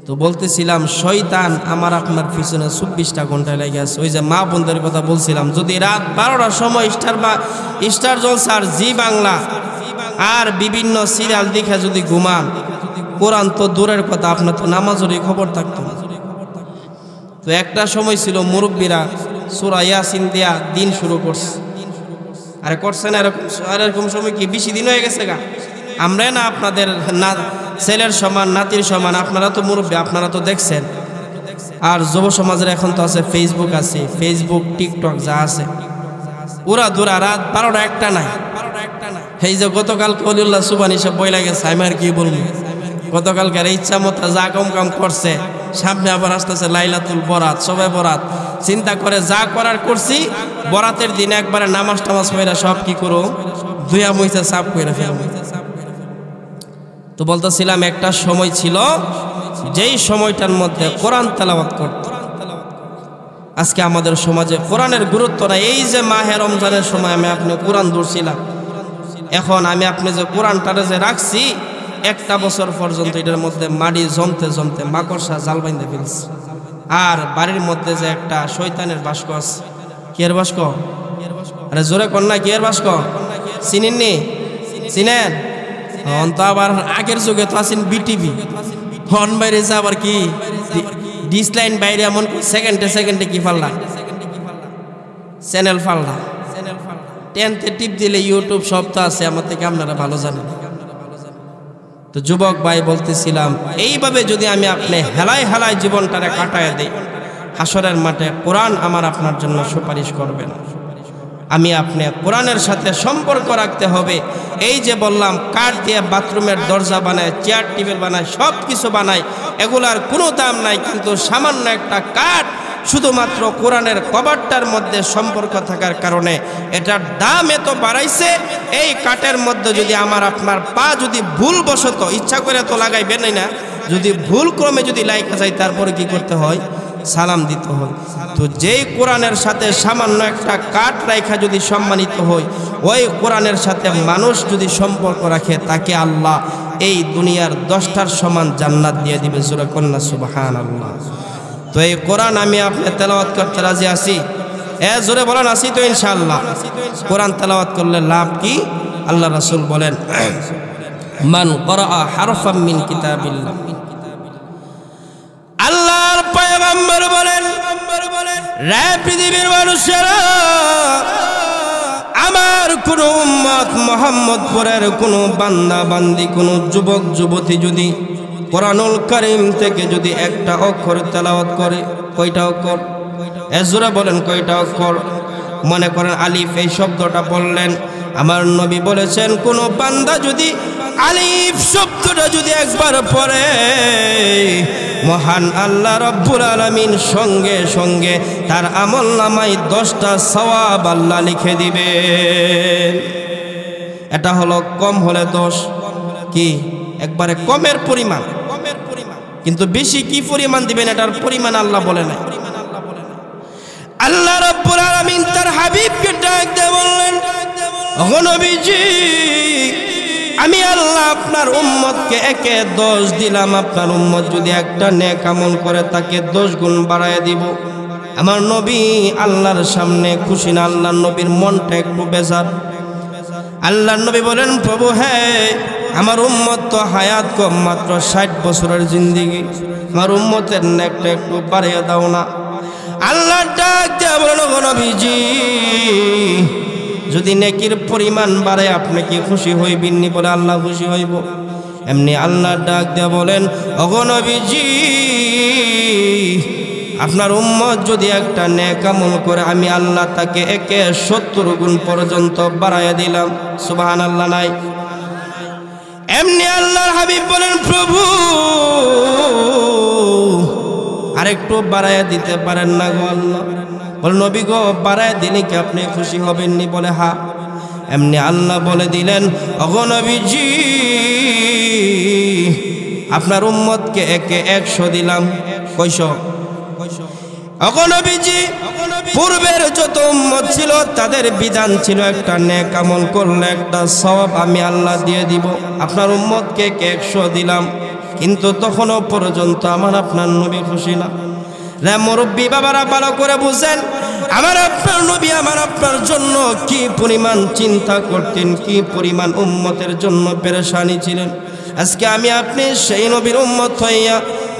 তো বলতেছিলাম শয়তান আমার আপনার পিছনে 24টা ঘন্টায় লেগে আছে। ওই যে মা বোনদের কথা বলছিলাম, যদি রাত 12টার সময় স্টার জলসা আর জি বাংলা আর বিভিন্ন সিরিয়াল দেখে যদি ঘুমান, কোরআন তো দূরের কথা, আপনার তো নামাজেরই খবর থাকতো না। তো একটা সময় ছিল মুরব্বীরা সূরা ইয়াসিন দিয়া দিন শুরু করছে, আরে করছে না এরকম সময় কি বেশি দিন হয়ে গেছে গা? আমরা না আপনাদের না ছেলের সমান নাতির সমান, আপনারা তো মুরব্বী, আপনারা তো দেখছেন। আর যুব সমাজের এখন তো আছে ফেসবুক, আছে ফেসবুক, টিকটক যা আছে, ওরা দূরা রাত 12টা 1টা নাই। এই যে গতকালকে অলিউল্লাহ সুবানি সব বই লাগেছে, আমি আর কি বলবো, গতকালকে ইচ্ছা মতো যা কাম করছে, সামনে আবার আসতেছে লাইলাতুল বরাত, সবাই বরাত, চিন্তা করে যা করার করছি, বরাতের দিন একবারে নামাজ টামাজ পড়া সব কি করো ধুয়া মুইছে সাফ করে ফেলবো। তো বলতেছিলাম একটা সময় ছিল যেই সময়টার মধ্যে কোরআন তেলাওয়াত করত। আজকে আমাদের সমাজে কোরআনের গুরুত্ব নাই। এই যে মাহে রমজানের সময় আমি আপনি কোরআন ধরছিলাম, এখন আমি আপনি যে কোরআনটারে যে রাখছি, 1টা বছর পর্যন্ত এটার মধ্যে মাটি জমতে মাকড়সা জাল বাইন্ধে ফেলছে। আর বাড়ির মধ্যে যে একটা শয়তানের বাস্ক আছে, কি এর বাস্ক? আরে জোরে কর না, কি এর বাস্ক? চিনেননি? চিনেন? তো আবার আগের যুগে তো আছেন বিটিভি, হন বাইরে আবার কি ডিসলাইন বাইরে, এমন সেকেন্ডে কি ফাল্লা চ্যানেল ফাল্লা, 10তে টিপ দিলে ইউটিউব সব তো আছে, আমার থেকে আপনারা ভালো জানেন। তো যুবক ভাই বলতেছিলাম, এইভাবে যদি আমি আপনি হেলায় জীবনটারে কাটায় দেই, হাসরের মাঠে কোরআন আমার আপনার জন্য সুপারিশ করবে না। আমি আপনি কোরআনের সাথে সম্পর্ক রাখতে হবে। এই যে বললাম কাঠ দিয়ে বাথরুমের দরজা বানায়, চেয়ার টেবিল বানায়, সব কিছু বানায়, এগুলার কোনো দাম নাই, কিন্তু সামান্য একটা কাঠ শুধুমাত্র কোরআনের কভারটার মধ্যে সম্পর্ক থাকার কারণে এটার দাম এত বাড়াইছে। এই কাঠের মধ্যে যদি আমার আপনার পা যদি ভুলবশত, ইচ্ছা করে তো লাগাইবেন না, যদি ভুল ক্রমে যদি লাইকা যায় তারপরে কি করতে হয়? সালাম দিতে হয়। তো যেই কোরআনের সাথে সামান্য একটা কাঠ রাখা যদি সম্মানিত হয়, ওই কোরআনের সাথে মানুষ যদি সম্পর্ক রাখে তাকে আল্লাহ এই দুনিয়ার 10টার সমান জান্নাত দিয়ে দিবে। জোরে কন্যা সুবহানাল্লাহ। তো এই কোরআন আমি আপনি তেলাওয়াত করতে রাজি আছি? জোরে বলেন আছি তো ইনশাআল্লাহ। কোরআন তেলাওয়াত করলে লাভ কি? আল্লাহ রাসূল বলেন, মান ক্বারা হারফাম মিন কিতাবিল্লাহ। আল্লাহর পয়গম্বর বলেন, রে পৃথিবীর মানুষেরা, আমার কোন উম্মত মুহাম্মদপুরের কোন বান্দা বান্দি, কোন যুবক যুবতী যদি কোরআনুল কারীম থেকে যদি একটা অক্ষর তেলাওয়াত করে, কয়টা অক্ষর? জোরে বলেন কয়টা অক্ষর? মনে করেন আলিফ, এই শব্দটা বললেন, আমার নবী বলেছেন কোন বান্দা যদি আলিফ শব্দটা যদি একবার পড়ে, মহান আল্লাহ রব্বুল আলামিন সঙ্গে সঙ্গে তার আমলনামায় 10টা সওয়াব আল্লাহ লিখে দিবেন। এটা হলো কম হলে 10, কি একবারে কমের পরিমাণ, কিন্তু বেশি কি পরিমাণ দিবেন এটার পরিমাণ আল্লাহ বলে নাই। আল্লাহ রব্বুল আলামিন তার হাবিবকে ডাক দিয়ে বললেন, ওগো নবীজি, আমি আল্লাহ আপনার উম্মতকে একে 10 দিলাম, আপনার উম্মত যদি একটা নেক আমল করে তাকে 10 গুণ বাড়ায় দিব। আমার নবী আল্লাহর সামনে খুশি না, আল্লাহর নবীর মনটা একটু বেজার। আল্লাহর নবী বলেন, প্রভু হ্যাঁ, আমার উম্মত তো হায়াত কম, মাত্র 60 বছরের জিন্দেগি, আমার উম্মতের নেকটা একটু বাড়িয়ে দাও না। আল্লাহ ডাক দিয়ে বলেন, ওগো নবীজি, যদি নেকির পরিমাণ বাড়ে আপনি কি খুশি হইবেননি? বলে আল্লাহ খুশি হইব। এমনি আল্লাহ ডাক দিয়ে বলেন, ওগো নবীজি, আপনার উম্মত যদি একটা নেক আমল করে আমি আল্লাহ তাকে একে 70 গুণ পর্যন্ত বাড়াইয়া দিলাম। সুবহানাল্লাহ নাই? এমনি আল্লাহর হাবিব বলেন, প্রভু আরেকটু বাড়াইয়া দিতে পারেন না গো আল্লাহ? বলে নবী গো, বাড়ায় দিলে কি আপনি খুশি হবেননি? বলে হ্যাঁ। এমনি আল্লাহ বলে দিলেন, ওগো নবীজি, আপনার উম্মতকে একে 100 দিলাম। কয়শো? ওগো নবীজি, পূর্বের যত উম্মত ছিল তাদের বিধান ছিল একটা নেক আমল করলে একটা সওয়াব আমি আল্লাহ দিয়ে দিব। আপনার উম্মতকে 100 দিলাম, কিন্তু তখনও পর্যন্ত আমার আপনার নবী খুশি না। রে মুরব্বী বাবারা, ভালো করে বুঝেন, আমার আপনার নবী আমার আপনার জন্য কি পরিমাণ চিন্তা করতেন, কি পরিমাণ উম্মতের জন্য পেরেশানি ছিলেন। আজকে আমি আপনি সেই নবীর উম্মত হইয়া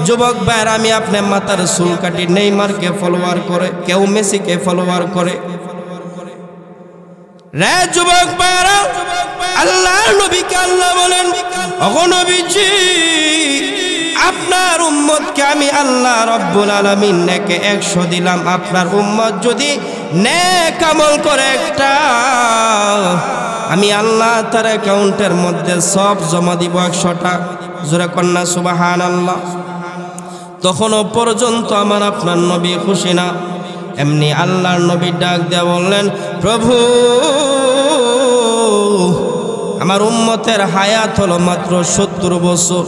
যুবক ভাইয়ের, আমি আপনি মাথার চুল কাটি নেইমারকে ফলোয়ার করে, কেউ মেসিকে ফলোয়ার করে। রে যুবক ভাইয়েরা, আল্লাহর নবীকে আল্লাহ বলেন, ওগো নবীজি, আপনার উম্মতকে আমি আল্লাহ রব্বুল আলামিন নেকে 100 দিলাম। আপনার উম্মত যদি নেক আমল করে একটা, আমি আল্লাহ তার অ্যাকাউন্টের মধ্যে সব জমা দিব 100টা। জোরে কন্যা সুবহানাল্লাহ। তখনও পর্যন্ত আমার আপনার নবী খুশি না। এমনি আল্লাহর নবী ডাক দিয়ে বললেন, প্রভু আমার উম্মতের হায়াত হলো মাত্র 70 বছর।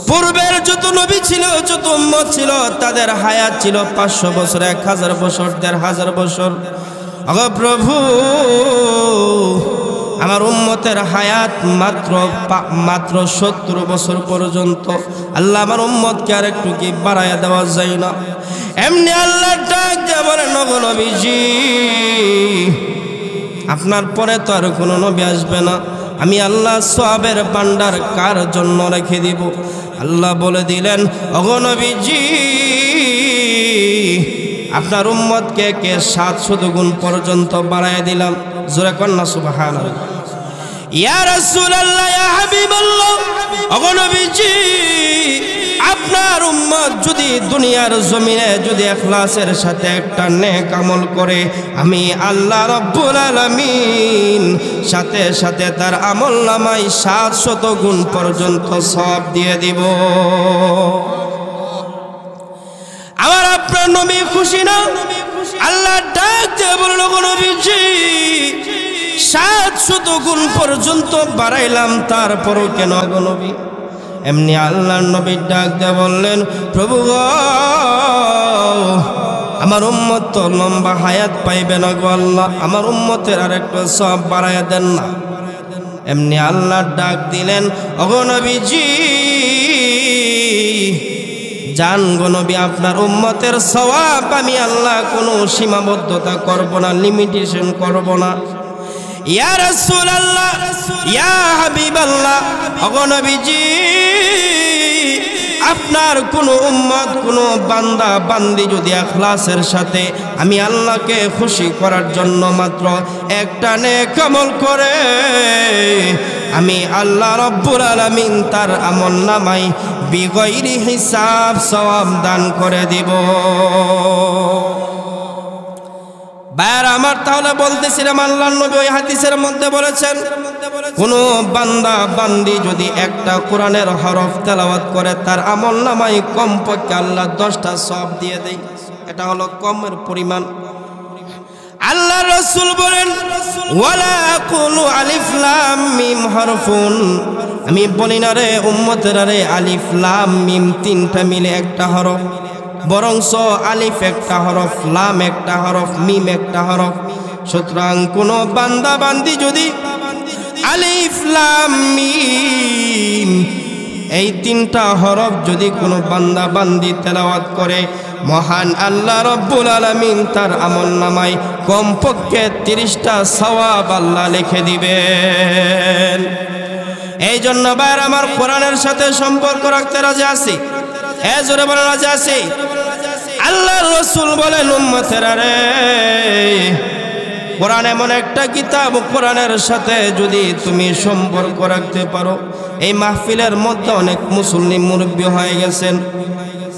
পূর্বের যত নবী ছিল, যত উম্মত ছিল, তাদের হায়াত ছিল 500 বছর, 1000 বছর, 1500 বছর। ওগো প্রভু, আমার উম্মতের হায়াত মাত্র 70 বছর পর্যন্ত। আল্লাহ আমার উম্মতকে আর একটু কি বাড়াইয়া দেওয়া যায় না? এমনি আল্লাহ ডাক দিয়ে বলেন, ওগো নবীজি, আপনার পরে তো আর কোনো নবী আসবে না, আমি আল্লাহ সওয়াবের ভান্ডার কার জন্য রেখে দিব? আল্লাহ বলে দিলেন, ওগো নবীজি, আপনার উম্মতকে 700 গুণ পর্যন্ত বাড়ায় দিলাম। জোরে কন্যা সুবহানাল্লাহ। ইয়া রাসূলুল্লাহ, ইয়া হাবিবাল্লাহ, ওগো নবীজি, আপনার উম্মত যদি দুনিয়ার জমিনে যদি ইখলাসের সাথে একটা নেক আমল করে, আমি আল্লাহ রাব্বুল আলামিন সাথে সাথে তার আমল নামায় 700 গুণ পর্যন্ত সওয়াব দিয়ে দিব। আমার আপনার নবী খুশি না? আল্লাহ ডাক দিয়ে বলল, নবীজি 700 গুণ পর্যন্ত বাড়াইলাম, তারপরও কেন গো নবী? এমনি আল্লাহর নবী ডাক দিয়ে বললেন, প্রভু গো, আমার উম্মত তো লম্বা হায়াত পাইবে না গো আল্লাহ, আমার উম্মতের আর একটু সওয়াব বাড়াইয়া দেন না। এমনি আল্লাহ ডাক দিলেন, ওগো নবীজি, জান গো নবী, আপনার উম্মতের সওয়াব আমি আল্লাহ কোনো সীমাবদ্ধতা করব না, লিমিটেশন করব না। ইয়া রাসূলুল্লাহ, ইয়া হাবিবাল্লাহ, ওগো নবীজি, আপনার কোনো উম্মত, কোনো বান্দা বান্দি যদি ইখলাসের সাথে আমি আল্লাহকে খুশি করার জন্য মাত্র একটা নেক আমল করে, আমি আল্লাহ রাব্বুল আলামিন তার আমল নামায় বিগয়রি হিসাব সওয়াব দান করে দিব। ভাইয়ার আমার, তাহলে বলতেছিলাম আল্লাহর নবী ওই হাদিসের মধ্যে বলেছেন, কোন বান্দা বান্দি যদি একটা কোরআনের হরফ তেলাওয়াত করে, তার আমল নামায় কমপক্ষে আল্লাহ 10টা সওয়াব দিয়ে দেয়। এটা হলো কমের পরিমাণ। আল্লাহ রাসূল বলেন, ওয়ালা আকুলু আলিফ লাম মিম হরফুন, আমি বলি না রে উম্মতেরা রে, আলিফ লাম মিম 3টা মিলে একটা হরফ, বরংস আলিফ একটা হরফ, লাম একটা হরফ, মিম একটা হরফ। সুতরাং কোন বান্দা বান্দি যদি আলিফ লাম মিম এই 3টা হরফ যদি কোনো বান্দা বান্দি তেলাওয়াত করে, মহান আল্লাহ রাব্বুল আলামিন তার আমল নামায় কমপক্ষে 30টা সওয়াব আল্লাহ লিখে দিবেন। এই জন্য ভাইরা আমার, কোরআনের সাথে সম্পর্ক রাখতে রাজি আছি? জোরে বলে রাজি আছি? আল্লাহর রাসূল বলেন, উম্মতেরা রে, কোরআন এমন একটা কিতাব, কোরআনের সাথে যদি তুমি সম্পর্ক রাখতে পারো। এই মাহফিলের মধ্যে অনেক মুসল্লি মুরব্বী হয়ে গেছেন,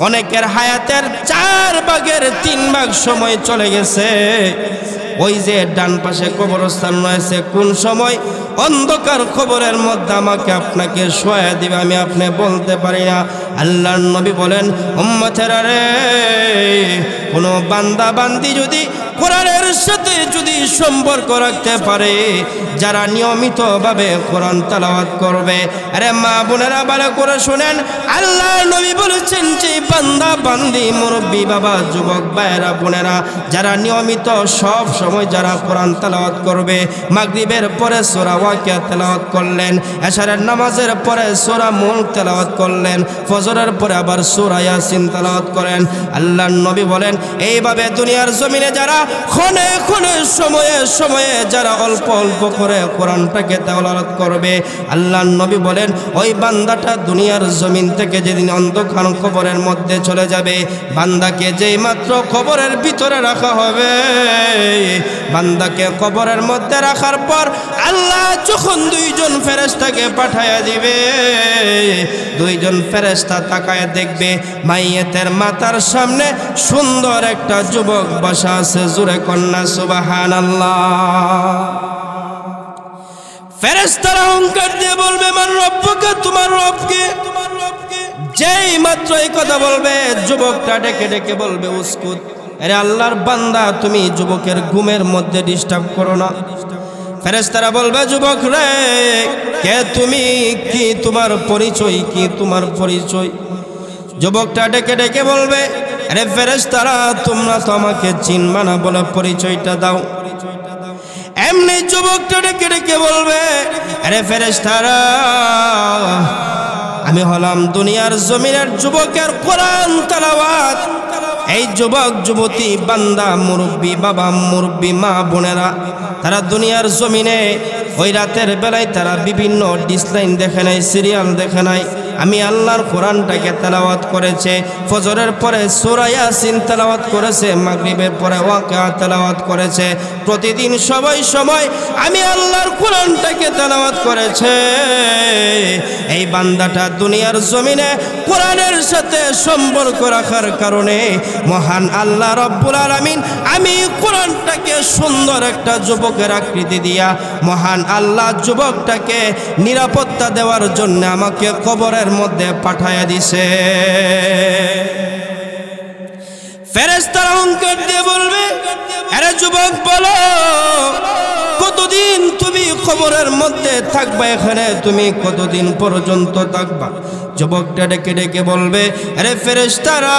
অনেকের হায়াতের 4 ভাগের 3 ভাগ সময় চলে গেছে। ওই যে ডান পাশে কবরস্থান রয়েছে, কোন সময় অন্ধকার কবরের মধ্যে আমাকে আপনাকে শোয়া দিবে আমি আপনি বলতে পারি না। আল্লাহর নবী বলেন, উম্মতেরা রে, কোন বান্দা বান্দি যদি কোরআনের সাথে যদি সম্পর্ক রাখতে পারে, যারা নিয়মিতভাবে কোরআন তেলাওয়াত করবে, আরে মা বোনেরা ভালো করে শুনেন, আল্লাহর নবী বলেছেন যে বান্দা বান্দি, মুরব্বী, বাবা, যুবক ভাইরা বোনেরা, যারা নিয়মিত সব সময় যারা কোরআন তেলাওয়াত করবে, মাগরিবের পরে সূরা ওয়াকিয়া তেলাওয়াত করলেন, এশারের নামাজের পরে সূরা মুলক তেলাওয়াত করলেন, ফজরের পরে আবার সূরা ইয়াসিন তেলাওয়াত করেন। আল্লাহর নবী বলেন, এইভাবে দুনিয়ার জমিনে যারা ক্ষণে ক্ষণে সময়ে সময়ে যারা অল্প অল্প করে কোরআনটাকে তেলাওয়াত করবে, আল্লাহর নবী বলেন, ওই বান্দাটা দুনিয়ার জমিন থেকে যেদিন অন্ধকার কবরের মধ্যে চলে যাবে, বান্দাকে যেই মাত্র কবরের ভিতরে রাখা হবে, বান্দাকে কবরের মধ্যে রাখার পর আল্লাহ যখন 2জন ফেরেশতাকে পাঠায়া দিবে, 2জন ফেরেশতা তাকায় দেখবে মাইয়েতের মাথার সামনে সুন্দর একটা যুবক বসা আছে। জোরে কন্যা সুবহানাল্লাহ। ফেরেশতারা অহংকার দিয়ে বলবে, মান রব্বুকা, তোমার রবকে। যেই মাত্র এই কথা বলবে, যুবকটা ডেকে ডেকে বলবে, উসকুত, আরে আল্লাহর বান্দা, তুমি যুবকের ঘুমের মধ্যে ডিস্টার্ব করো না। ফেরেশতারা বলবে, যুবক রে, কে তুমি, কি তোমার পরিচয়, কি তোমার পরিচয়? যুবকটা ডেকে ডেকে বলবে, আরে ফেরেশতারা, তোমরা তো আমাকে চিনবা না, বলে পরিচয়টা দাও। এমনি যুবকটা ডেকে ডেকে বলবে, আরে ফেরেশতারা, আমি হলাম দুনিয়ার জমিনের যুবকের কোরআন তেলাওয়াত। এই যুবক যুবতী, বান্দা, মুরব্বী, বাবা, মুরব্বী, মা বোনেরা, তারা দুনিয়ার জমিনে ওই রাতের বেলায় তারা বিভিন্ন ডিসলাইন দেখে নাই, সিরিয়াল দেখে নাই, আমি আল্লাহর কোরআনটাকে তেলাওয়াত করেছে। ফজরের পরে সূরা ইয়াসিন তেলাওয়াত করেছে, মাগরিবের পরে ওয়াকিয়া তেলাওয়াত করেছে। প্রতিদিন সময় সময় আমি আল্লাহর কোরআনটাকে তেলাওয়াত করেছে। এই বান্দাটা দুনিয়ার জমিনে কোরআনের সাথে সম্পর্ক রাখার কারণে মহান আল্লাহ রব্বুল আলামিন আমি কোরআনটাকে সুন্দর একটা যুবকের আকৃতি দিয়া মহান আল্লাহ যুবকটাকে নিরাপত্তা দেওয়ার জন্য আমাকে কবরের মধ্যে পাঠায়া দিছে। ফেরেশতারা হুঙ্কার দিয়ে বলবে, আরে যুবক বলো কতদিন তুমি কবরের মধ্যে থাকবা, এখানে তুমি কতদিন পর্যন্ত থাকবা? যুবকটা ডেকে ডেকে বলবে, আরে ফেরেশতারা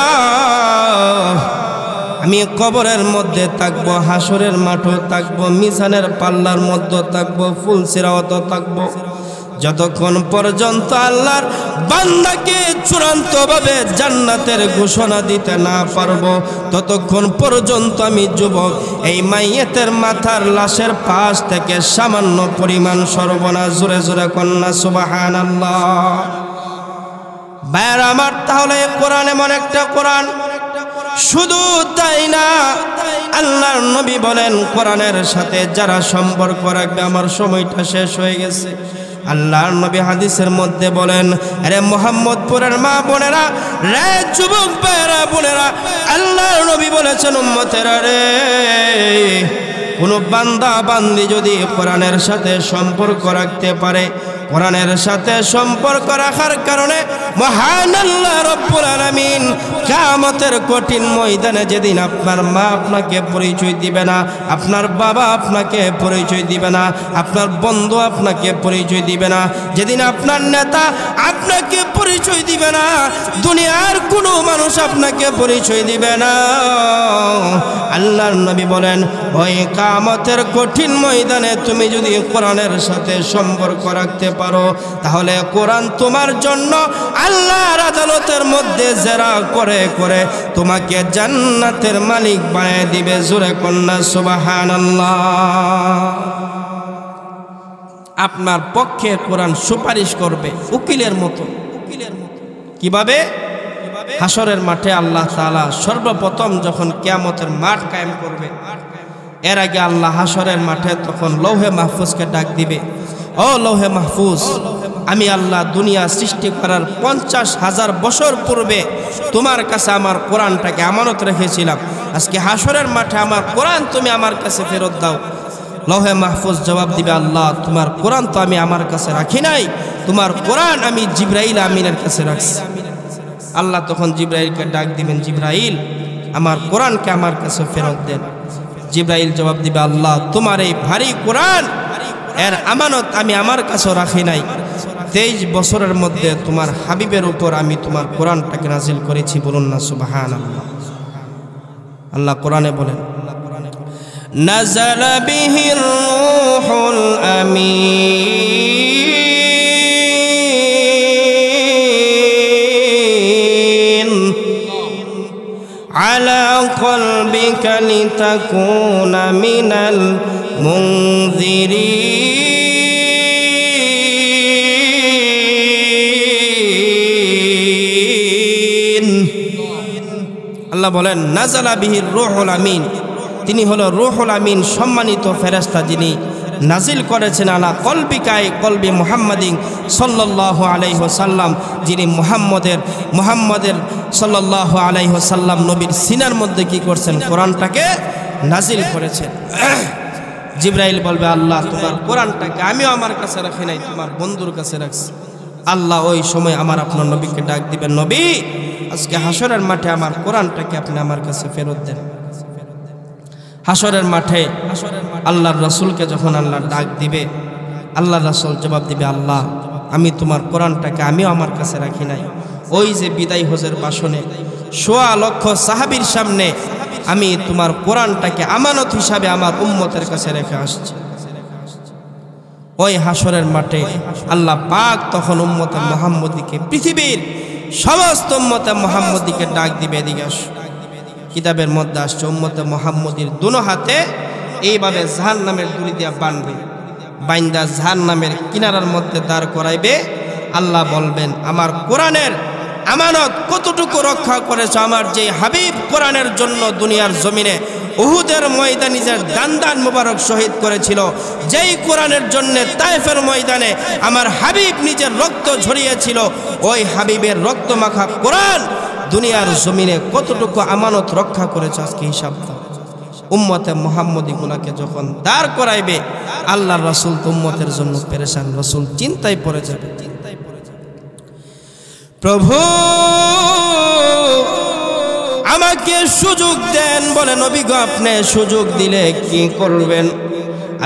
আমি কবরের মধ্যে থাকবো, হাসরের মাঠও থাকবো, মিজানের পাল্লার মধ্যে থাকবো, ফুলসিরাতও থাকবো, যতক্ষণ পর্যন্ত আল্লাহর বান্দাকে চূড়ান্তভাবে জান্নাতের ঘোষণা দিতে না পারবো ততক্ষণ পর্যন্ত আমি যুবক এই মাইয়েতের মাথার লাশের পাশ থেকে সামান্য পরিমাণ সর্বনা। জোরে জোরে কন্যা সুবহানাল্লাহ। ভাইয়ার আমার, তাহলে কোরআন এমন একটা কোরআন, শুধু তাই না আল্লাহর নবী বলেন কোরআনের সাথে যারা সম্পর্ক রাখবে, আমার সময়টা শেষ হয়ে গেছে। আল্লাহর নবী হাদিসের মধ্যে বলেন, আরে মুহাম্মদপুরের মা বোনেরা, রে যুবক ভাইয়েরা বোনেরা, আল্লাহর নবী বলেছেন উম্মতেরা রে, কোনো বান্দা বান্দি যদি কোরআনের সাথে সম্পর্ক রাখতে পারে, কোরআনের সাথে সম্পর্ক রাখার কারণে মহান আল্লাহ রব্বুল আলামিন কিয়ামতের কঠিন ময়দানে যেদিন আপনার মা আপনাকে পরিচয় দিবে না, আপনার বাবা আপনাকে পরিচয় দিবে না, আপনার বন্ধু আপনাকে পরিচয় দিবে না, যেদিন আপনার নেতা আপনাকে পরিচয় দিবে না, দুনিয়ার কোনো মানুষ আপনাকে পরিচয় দিবে না, আল্লাহর নবী বলেন ওই কিয়ামতের কঠিন ময়দানে তুমি যদি কোরআনের সাথে সম্পর্ক রাখতে পারো তাহলে কোরআন তোমার জন্য আল্লাহর আদালতের মধ্যে জেরা করে করে তোমাকে জান্নাতের মালিক বানিয়ে দিবে। জোরে কন্যা সুবহানাল্লাহ। আপনার পক্ষে কোরআন সুপারিশ করবে উকিলের মতো। কিভাবে? হাসরের মাঠে আল্লাহ তাআলা সর্বপ্রথম যখন কিয়ামতের মাঠ কায়েম করবে, এর আগে আল্লাহ হাসরের মাঠে তখন লৌহে মাহফুজকে ডাক দিবে, ও লৌহে মাহফুজ, আমি আল্লাহ দুনিয়া সৃষ্টি করার 50,000 বছর পূর্বে তোমার কাছে আমার কোরআনটাকে আমানত রেখেছিলাম, আজকে হাসরের মাঠে আমার কোরআন তুমি আমার কাছে ফেরত দাও। লৌহে মাহফুজ জবাব দিবে, আল্লাহ তোমার কোরআন তো আমি আমার কাছে রাখি নাই, তোমার কোরআন আমি জিবরাইল আমিনের কাছে রাখছি। আল্লাহ তখন জিবরাইলকে ডাক দিবেন, জিবরাইল আমার কোরআনকে আমার কাছে ফেরত দেন। জিবরাইল জবাব দিবে, আল্লাহ তোমার এই ভারী কোরআন এর আমানত আমি আমার কাছে রাখি নাই, 23 বছরের মধ্যে তোমার হাবিবের উপর আমি তোমার কোরআনটাকে নাজিল করেছি। বলুন না সুবহানাল্লাহ। আল্লাহ কোরআনে বলেন, নাযালা বিহির রূহুল আমিন আলা কলবিকা লিতাকুনা মিনাল মুনযিরিন। আল্লাহ বলেন নাযালা বিহির রূহুল আমিন, তিনি হলো রূহুল আমিন, সম্মানিত ফেরেশতা, যিনি নাজিল করেছেন আলা কলবিকায় কলবি মুহাম্মাদিন সাল্লাল্লাহু আলাইহি ওয়াসাল্লাম, যিনি মুহাম্মদের সাল্লাল্লাহু আলাইহি ওয়াসাল্লাম নবীর সিনার মধ্যে কি করছেন? কোরআনটাকে নাজিল করেছেন। জিবরাইল বলবে, আল্লাহ তোমার কোরআনটাকে আমিও আমার কাছে রাখি নাই, তোমার বন্ধুর কাছে রাখছি। আল্লাহ ওই সময় আমার আপনার নবীকে ডাক দিবেন, নবী আজকে হাসরের মাঠে আমার কোরআনটাকে আপনি আমার কাছে ফেরত দেন। হাসরের মাঠে আল্লাহর রাসূলকে যখন আল্লাহ ডাক দিবে, আল্লাহর রাসূল জবাব দিবে, আল্লাহ আমি তোমার কোরআনটাকে আমিও আমার কাছে রাখি নাই। ওই যে বিদায় হজের ভাষণে 1.25 লক্ষ সাহাবীর সামনে আমি তোমার কোরআনটাকে আমানত হিসাবে আমার উম্মতের কাছে রেখে আসছি। ওই হাসরের মাঠে আল্লাহ পাক তখন উম্মতে মুহাম্মদীকে, পৃথিবীর সমস্ত উম্মতে মুহাম্মদীকে ডাক দিবে, এদিকে আসো। কিতাবের মধ্যে আসছে উম্মতে মুহাম্মদীর দুনো হাতে এইভাবে জাহান্নামের দড়ি দিয়া বাঁধবে, বাইন্দা জাহান্নামের কিনারার মধ্যে দাঁড় করাইবে। আল্লাহ বলবেন, আমার কোরআনের আমানত কতটুকু রক্ষা করেছ? আমার যে হাবিব কোরআনের জন্য দুনিয়ার জমিনে উহুদের ময়দানে নিজের দান মুবারক শহীদ করেছিল, যেই কোরআনের জন্য তায়েফের ময়দানে আমার হাবিব নিজের রক্ত ঝরিয়েছিল, ওই হাবিবের রক্ত মাখা কোরআন দুনিয়ার জমিনে কতটুকু আমানত রক্ষা করেছে আজকে হিসাব দাও। উম্মতে মুহাম্মদী গুলাকে যখন দাঁড় করাইবে, আল্লাহর রাসূল তো উম্মতের জন্য পেরেশান, রাসূল চিন্তায় পড়ে যাবে। প্রভু আমাকে সুযোগ দেন, বলে নবী গো আপনি সুযোগ দিলে কি করবেন?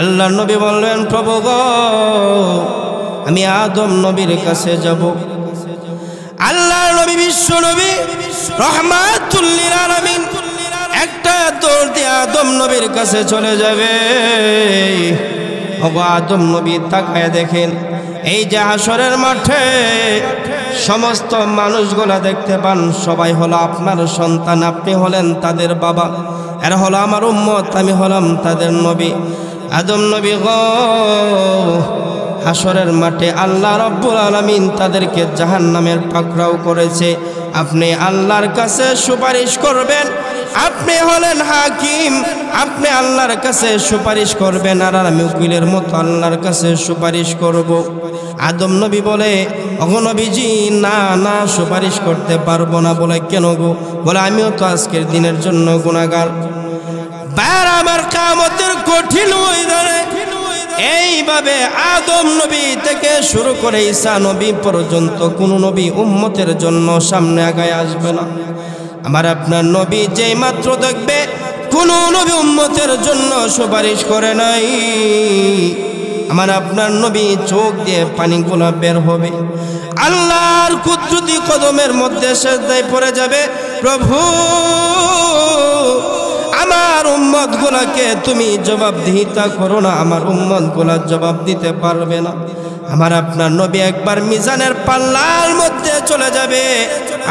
আল্লাহর নবী বললেন, প্রভু গো আমি আদম নবীর কাছে যাব। আল্লাহর নবী বিশ্ব নবী রাহমাতুল লিল আলামিন একটা দৌড় দিয়ে আদম নবীর কাছে চলে যাবে। ওগো আদম নবী তাকায় দেখেন, এই যে হাসরের মাঠে সমস্ত মানুষগুলা দেখতে পান, সবাই হলো আপনার সন্তান, আপনি হলেন তাদের বাবা, এরা হলো আমার উম্মত, আমি হলাম তাদের নবী। আদম নবী গো হাসরের মাঠে আল্লাহ রাব্বুল আলামিন তাদেরকে জাহান্নামের পাকড়াও করেছে, আপনি আল্লাহর কাছে সুপারিশ করবেন, আপনি হলেন হাকিম, আপনি আল্লাহর কাছে সুপারিশ করবেন, আর আমি উকিলের মতো আল্লাহর কাছে সুপারিশ করব। আদম নবী বলে, ওগো নবীজি না না সুপারিশ করতে পারবো না। বলে কেন গো? বলে আমিও তো আজকের দিনের জন্য গুনাহগার। বার আমার কিয়ামতের কঠিন ময়দানে এইভাবে আদম নবী থেকে শুরু করে ঈসা নবী পর্যন্ত কোন নবী উম্মতের জন্য সামনে আগায় আসবে না। আমার আপনার নবী যেই মাত্র দেখবে কোন নবী উম্মতের জন্য সুপারিশ করে নাই, আমার আপনার নবী চোখ দিয়ে পানিগুলো বের হবে, আল্লাহর কুদরতি কদমের মধ্যে সিজদায় পড়ে যাবে। প্রভু আমার উম্মত গুলাকে তুমি জবাবদিহিতা করো না, আমার উম্মত গুলা জবাব দিতে পারবে না। আমার আপনার নবী একবার মিজানের পাল্লার মধ্যে চলে যাবে,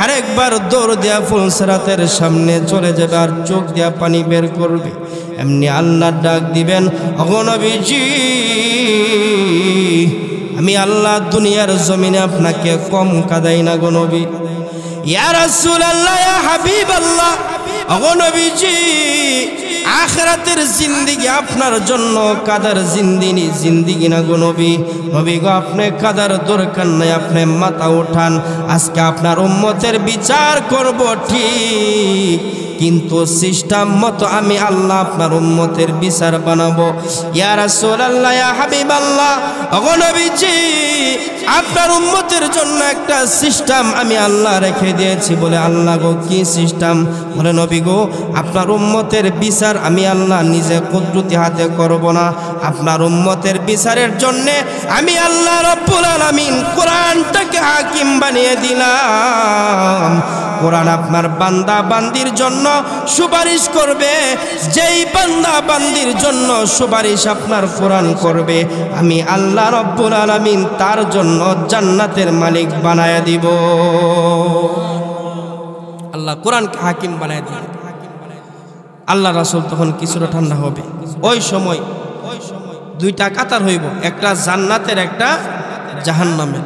আরেকবার দৌড় দেয়া ফুলসিরাতের সামনে চলে যাবে, আর চোখ দিয়া পানি বের করবে। এমনি আল্লাহ ডাক দিবেন, ওগো নবীজি আমি আল্লাহ দুনিয়ার জমিনে আপনাকে কম কাঁদাই না গো নবী। ইয়া রাসূলুল্লাহ, ইয়া হাবিবাল্লাহ, ওগো নবীজি আখিরাতের জিন্দেগি আপনার জন্য কাদার জিন্দেগি না গো নবী। নবী গো আপনি কাদার দরকার নাই, আপনি মাথা উঠান, আজকে আপনার উম্মতের বিচার করব ঠিক, কিন্তু সিস্টেম মতো আমি আল্লাহ আপনার উম্মতের বিচার বানাবো। ইয়া রাসূলুল্লাহ, ইয়া হাবিবাল্লাহ, ওগো নবীজি আপনার উম্মতের জন্য একটা সিস্টেম আমি আল্লাহ রেখে দিয়েছি। বলে আল্লাহ গো কি সিস্টেম? বলে নবী গো আপনার উম্মতের বিচার আমি আল্লাহ নিজে কুদরতি হাতে করব না, আপনার উম্মতের বিচারের জন্য আমি আল্লাহ রাব্বুল আলামিন কোরআনটাকে হাকিম বানিয়ে দিলাম। কোরআন আপনার বান্দা বান্দির জন্য সুপারিশ করবে, যেই বান্দা বান্দির জন্য সুপারিশ আপনার কোরআন করবে, আমি আল্লাহ রাব্বুল আলামিন তার জন্য জান্নাতের মালিক বানায় দিব। আল্লাহ কোরআনকে হাকিম বানায় দিবে। আল্লাহ রাসূল তখন কিছুটা ঠান্ডা হবে। ওই সময় দুইটা কাতার হইব, একটা জান্নাতের একটা জাহান্নামের।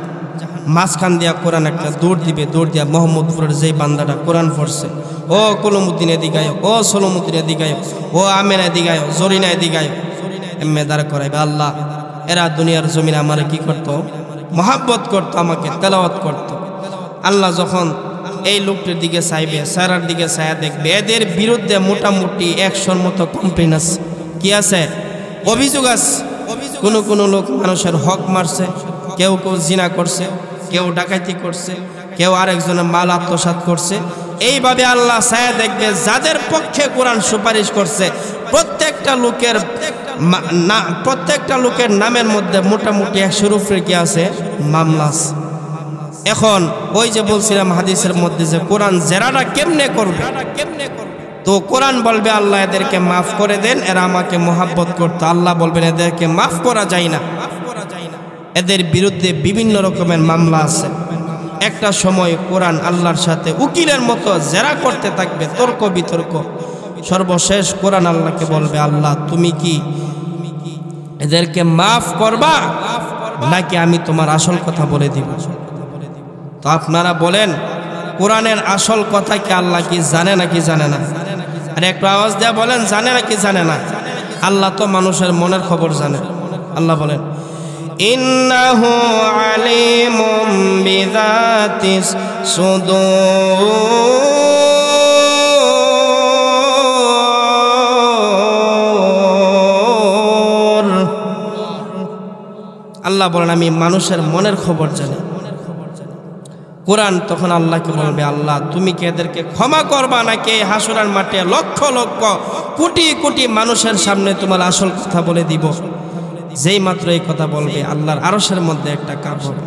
মাঝখান দিয়া কোরআন একটা দৌড় দিবে, দৌড় দিয়া মোহাম্মদপুরের যেই বান্দাটা কোরআন পড়ছে, ও কলমুদ্দিন এদিগায়, ও সলমুদ্দিন এদিগায়, ও আমেনা এদিগায়, জরিনা এদিগায়, এমনি দাঁড় করাইবে। আল্লাহ এরা দুনিয়ার জমিনে আমার কি করতো? মহাব্বত করতো, আমাকে তেলাওয়াত করতো। আল্লাহ যখন এই লোকটির দিকে চাইবে, সারার দিকে চায়া দেখবে এদের বিরুদ্ধে মোটামুটি 100-র মতো কমপ্লেন আছে। কি আছে? অভিযোগ আছে। কোনো লোক মানুষের হক মারছে, কেউ জিনা করছে, কেউ ডাকাতি করছে, কেউ আরেকজনের মাল আত্মসাৎ করছে। এইভাবে আল্লাহ ছায়া দেখবে যাদের পক্ষে কোরআন সুপারিশ করছে প্রত্যেকটা লোকের নামের মধ্যে মোটামুটি 100-র উপরে কি আছে? মামলা আছে। এখন ওই যে বলছিলাম হাদিসের মধ্যে যে কোরআন জেরাটা কেমনে করবে, তো কোরআন বলবে আল্লাহ এদেরকে মাফ করে দেন, এরা আমাকে মোহাব্বত করতো। আল্লাহ বলবেন এদেরকে মাফ করা যায় না, এদের বিরুদ্ধে বিভিন্ন রকমের মামলা আছে। একটা সময় কোরআন আল্লাহর সাথে উকিলের মতো জেরা করতে থাকবে, তর্ক বিতর্ক। সর্বশেষ কোরআন আল্লাহকে বলবে, আল্লাহ তুমি কি এদেরকে মাফ করবা নাকি আমি তোমার আসল কথা বলে দিব? তো আপনারা বলেন কোরআনের আসল কথা কি আল্লাহ কি জানে নাকি জানে না? আর একটু আওয়াজ দেয়া বলেন, জানে না কি জানে না? আল্লাহ তো মানুষের মনের খবর জানে। আল্লাহ বলেন ইন্নাহু আলিমুম বিযাতিস সুদূর। আল্লাহ বলেন আমি মানুষের মনের খবর জানি। কোরআন তখন আল্লাহকে বলবে, আল্লাহ তুমি কি এদেরকে ক্ষমা করবা নাকি হাসরের মাঠে লক্ষ লক্ষ কোটি কোটি মানুষের সামনে তোমার আসল কথা বলে দিব? যেই মাত্র এই কথা বলবে আল্লাহর আরশের মধ্যে একটা কাপ হবে।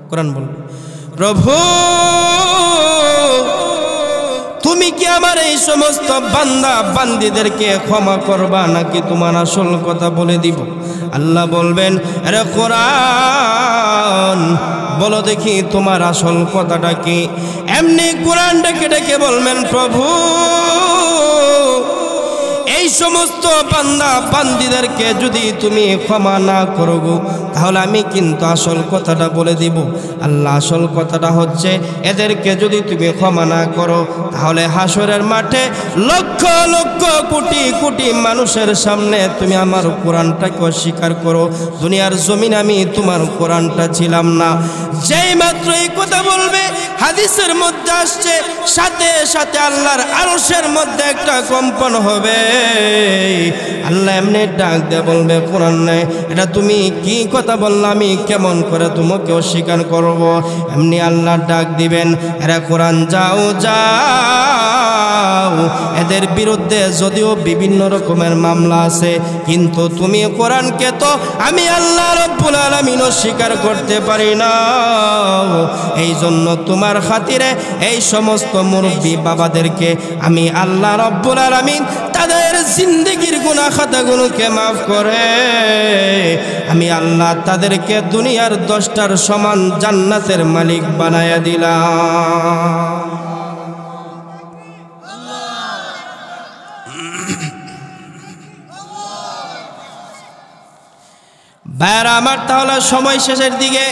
কোরআন বলবে, প্রভু তুমি কি আমার এই সমস্ত বান্দা বান্দীদেরকে ক্ষমা করবা নাকি তোমার আসল কথা বলে দিব? আল্লাহ বলবেন, আরে কোরআন বলো দেখি তোমার আসল কথাটা কি? এমনি কোরআন ডেকে ডেকে বলবেন, প্রভু এই সমস্ত বান্দা বান্দীদেরকে যদি তুমি ক্ষমা না করো গো, তাহলে আমি কিন্তু আসল কথাটা বলে দিব। আল্লাহ আসল কথাটা হচ্ছে এদেরকে যদি তুমি ক্ষমা না করো তাহলে হাসরের মাঠে লক্ষ লক্ষ কোটি কোটি মানুষের সামনে তুমি আমার কোরআনটাকে অস্বীকার করো। দুনিয়ার জমিন আমি তোমার কোরআনটা ছিলাম না। যেই মাত্র এই কথা বলবে, হাদিসের মধ্যে আসছে সাথে সাথে আল্লাহর আরশের মধ্যে একটা কম্পন হবে। আল্লাহ এমনি ডাক দিয়ে বলবে, কোরআন নাই, এটা তুমি কি কথা বললা, আমি কেমন করে তোমাকে অস্বীকার করব? এমনি আল্লাহ ডাক দিবেন, এরা কোরআন যাও যাও, এদের বিরুদ্ধে যদিও বিভিন্ন রকমের মামলা আছে, কিন্তু তুমি কোরআনকে তো আমি আল্লাহ রব্বুল আলামিন অস্বীকার করতে পারি না। এই জন্য তোমার খাতিরে এই সমস্ত মুরব্বী বাবাদেরকে আমি আল্লাহ রব্বুল আলামিন তাদের জিন্দেগির গুনাহ খাতাগুলোকে মাফ করে আমি আল্লাহ তাদেরকে দুনিয়ার 10টার সমান জান্নাতের মালিক বানায়া দিলাম। ভাইরা আমার, তাহলে সময় শেষের দিকে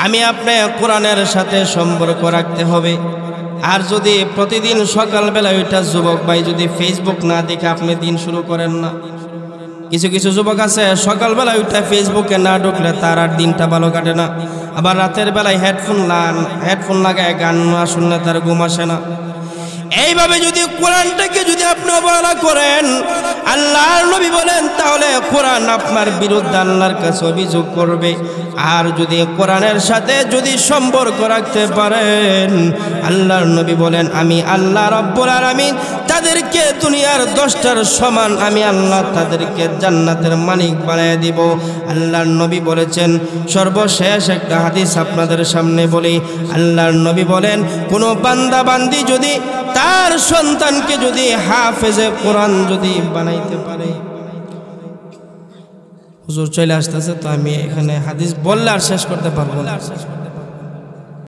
আমি আপনি কোরআনের সাথে সম্পর্ক রাখতে হবে। আর যদি প্রতিদিন সকালবেলা ওইটা যুবক ভাই যদি ফেসবুক না দেখে আপনি দিন শুরু করেন না, কিছু কিছু যুবক আছে সকালবেলা ওইটা ফেসবুকে না ঢুকলে তার আর দিনটা ভালো কাটে না। আবার রাতের বেলায় হেডফোন লাগায় গান না শুনলে তার ঘুম আসে না। এইভাবে যদি কোরআনটাকে যদি আপনি অবহেলা করেন, আল্লাহর নবী বলেন, তাহলে কোরআন আপনার বিরুদ্ধে আল্লাহর কাছে অভিযোগ করবে। আর যদি কোরআনের সাথে যদি সম্পর্ক রাখতে পারেন, আল্লাহর নবী বলেন আমি আল্লাহ রব্বুল আলামিন তাদেরকে দুনিয়ার 10টার সমান আমি আল্লাহ তাদেরকে জান্নাতের মালিক বানিয়ে দিব। আল্লাহর নবী বলেছেন, সর্বশেষ একটা হাদিস আপনাদের সামনে বলি। আল্লাহর নবী বলেন, কোনো বান্দা বান্দি যদি তার সন্তানকে যদি হাফেজে কোরআন যদি বানাইতে পারে, হুজুর চলে আসতেছে তো আমি এখানে হাদিস বললে আর শেষ করতে পারবো না।